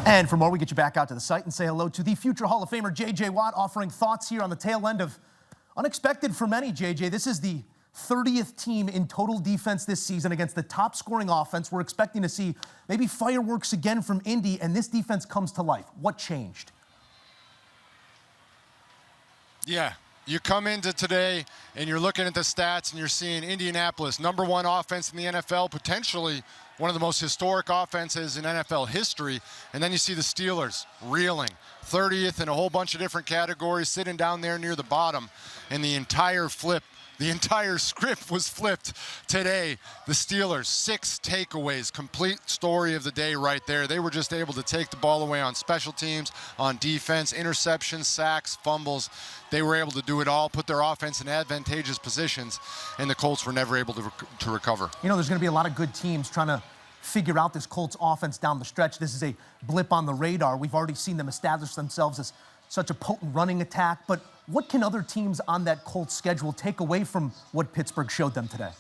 And for more, we get you back out to the site and say hello to the future Hall of Famer J.J. Watt, offering thoughts here on the tail end of unexpected for many, J.J. This is the 30th team in total defense this season against the top scoring offense. We're expecting to see maybe fireworks again from Indy, and this defense comes to life. What changed? Yeah. You come into today and you're looking at the stats and you're seeing Indianapolis, #1 offense in the NFL, potentially one of the most historic offenses in NFL history. And then you see the Steelers reeling, 30th in a whole bunch of different categories, sitting down there near the bottom. And the entire script was flipped today. The Steelers, 6 takeaways, complete story of the day right there. They were just able to take the ball away on special teams, on defense, interceptions, sacks, fumbles. They were able to do it all, put their offense in advantageous positions, and the Colts were never able to recover. You know, there's going to be a lot of good teams trying to figure out this Colts offense down the stretch. This is a blip on the radar. We've already seen them establish themselves as such a potent running attack, but what can other teams on that Colts schedule take away from what Pittsburgh showed them today?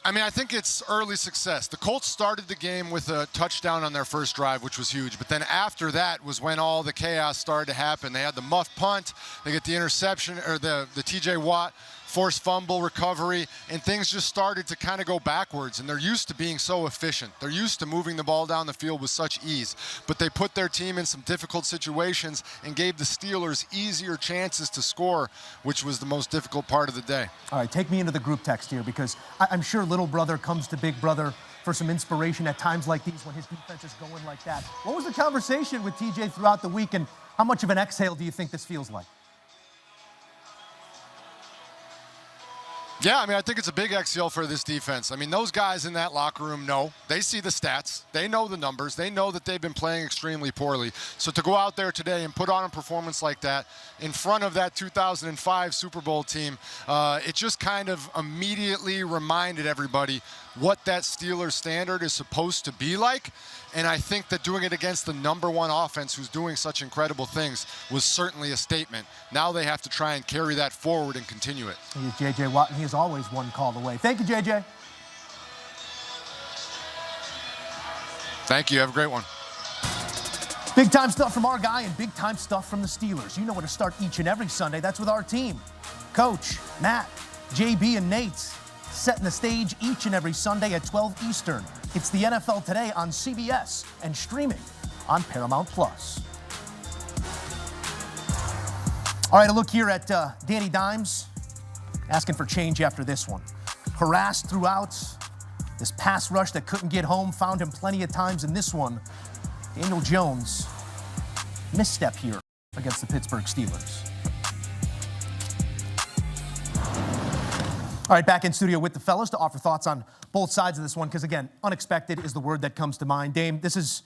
I mean, I think it's early success. The Colts started the game with a touchdown on their first drive, which was huge. But then after that was when all the chaos started to happen. They had the muff punt, they get the interception, or the TJ Watt forced fumble recovery, and things just started to kind of go backwards. And they're used to being so efficient. They're used to moving the ball down the field with such ease. But they put their team in some difficult situations and gave the Steelers easier chances to score, which was the most difficult part of the day. All right, take me into the group text here, because I'm sure little brother comes to big brother for some inspiration at times like these when his defense is going like that. What was the conversation with TJ throughout the week, and how much of an exhale do you think this feels like? Yeah, I mean, I think it's a big exhale for this defense. I mean, those guys in that locker room know. They see the stats. They know the numbers. They know that they've been playing extremely poorly. So to go out there today and put on a performance like that in front of that 2005 Super Bowl team, it just kind of immediately reminded everybody what that Steelers standard is supposed to be like. And I think that doing it against the #1 offense who's doing such incredible things was certainly a statement. Now they have to try and carry that forward and continue it. He is J.J. Watt, and he is always one call away. Thank you, J.J. Thank you. Have a great one. Big time stuff from our guy and big time stuff from the Steelers. You know where to start each and every Sunday. That's with our team. Coach, Matt, JB, and Nate setting the stage each and every Sunday at 12 Eastern. It's the NFL Today on CBS and streaming on Paramount+. All right, a look here at Danny Dimes asking for change after this one. Harassed throughout, this pass rush that couldn't get home, found him plenty of times in this one. Daniel Jones, misstep here against the Pittsburgh Steelers. All right, back in studio with the fellas to offer thoughts on both sides of this one, because, again, unexpected is the word that comes to mind. Dame, this is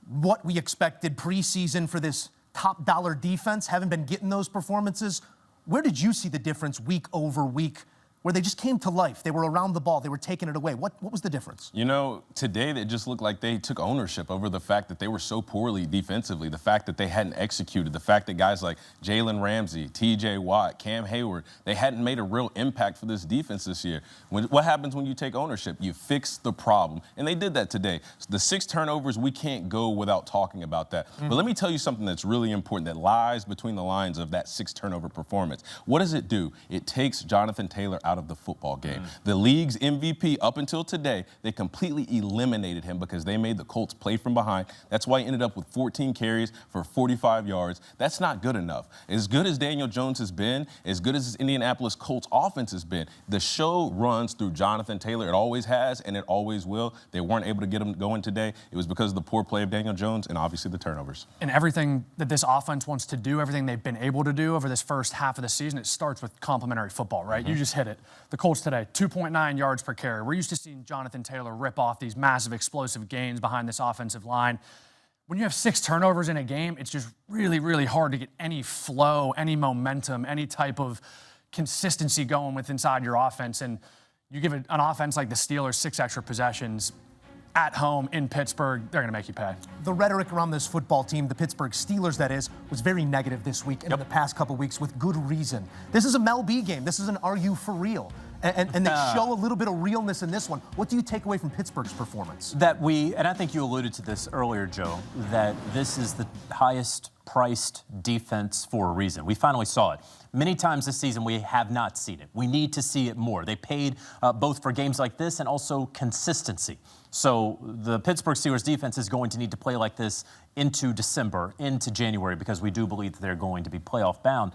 what we expected preseason for this top-dollar defense. Haven't been getting those performances. Where did you see the difference week over week, where they just came to life? They were around the ball. They were taking it away. What was the difference? You know, today it just looked like they took ownership over the fact that they were so poorly defensively, the fact that they hadn't executed, the fact that guys like Jalen Ramsey, TJ Watt, Cam Hayward, they hadn't made a real impact for this defense this year. What happens when you take ownership? You fix the problem. And they did that today. The 6 turnovers, we can't go without talking about that. But let me tell you something that's really important that lies between the lines of that 6 turnover performance. What does it do? It takes Jonathan Taylor out of the football game. The league's MVP up until today, they completely eliminated him because they made the Colts play from behind. That's why he ended up with 14 carries for 45 yards. That's not good enough. As good as Daniel Jones has been, as good as this Indianapolis Colts offense has been, the show runs through Jonathan Taylor. It always has, and it always will. They weren't able to get him going today. It was because of the poor play of Daniel Jones and obviously the turnovers. And everything that this offense wants to do, everything they've been able to do over this first half of the season, it starts with complementary football, right? You just hit it. The Colts today, 2.9 yards per carry. We're used to seeing Jonathan Taylor rip off these massive explosive gains behind this offensive line. When you have 6 turnovers in a game, it's just really, really hard to get any flow, any momentum, any type of consistency going with inside your offense. And you give an offense like the Steelers 6 extra possessions at home in Pittsburgh, they're going to make you pay. The rhetoric around this football team, the Pittsburgh Steelers that is, was very negative this week and in the past couple weeks with good reason. This is a Mel B game. This is an are you for real? And they show a little bit of realness in this one. What do you take away from Pittsburgh's performance? And I think you alluded to this earlier, Joe, that this is the highest priced defense for a reason. We finally saw it. Many times this season we have not seen it. We need to see it more. They paid both for games like this and also consistency. So the Pittsburgh Steelers defense is going to need to play like this into December, into January, because we do believe that they're going to be playoff bound.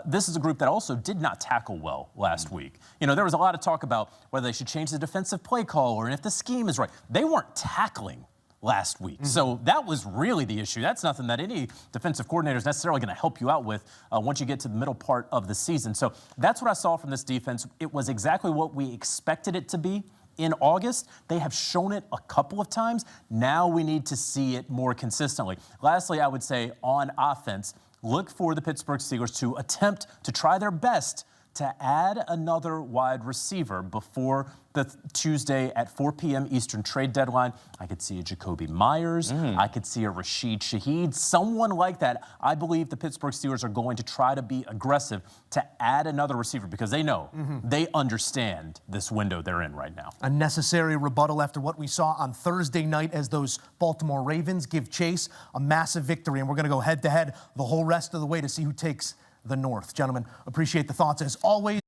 This is a group that also did not tackle well last week. You know, there was a lot of talk about whether they should change the defensive play call or if the scheme is right. They weren't tackling last week. So that was really the issue. That's nothing that any defensive coordinator is necessarily going to help you out with once you get to the middle part of the season. So that's what I saw from this defense. It was exactly what we expected it to be. In August, they have shown it a couple of times. Now we need to see it more consistently. Lastly, I would say on offense, look for the Pittsburgh Steelers to attempt to try their best to add another wide receiver before the Tuesday at 4 p.m. Eastern trade deadline. I could see a Jacoby Myers. I could see a Rashid Shaheed, someone like that. I believe the Pittsburgh Steelers are going to try to be aggressive to add another receiver because they know, they understand this window they're in right now. A necessary rebuttal after what we saw on Thursday night as those Baltimore Ravens give chase a massive victory. And we're going to go head-to-head the whole rest of the way to see who takes the North. Gentlemen, appreciate the thoughts as always.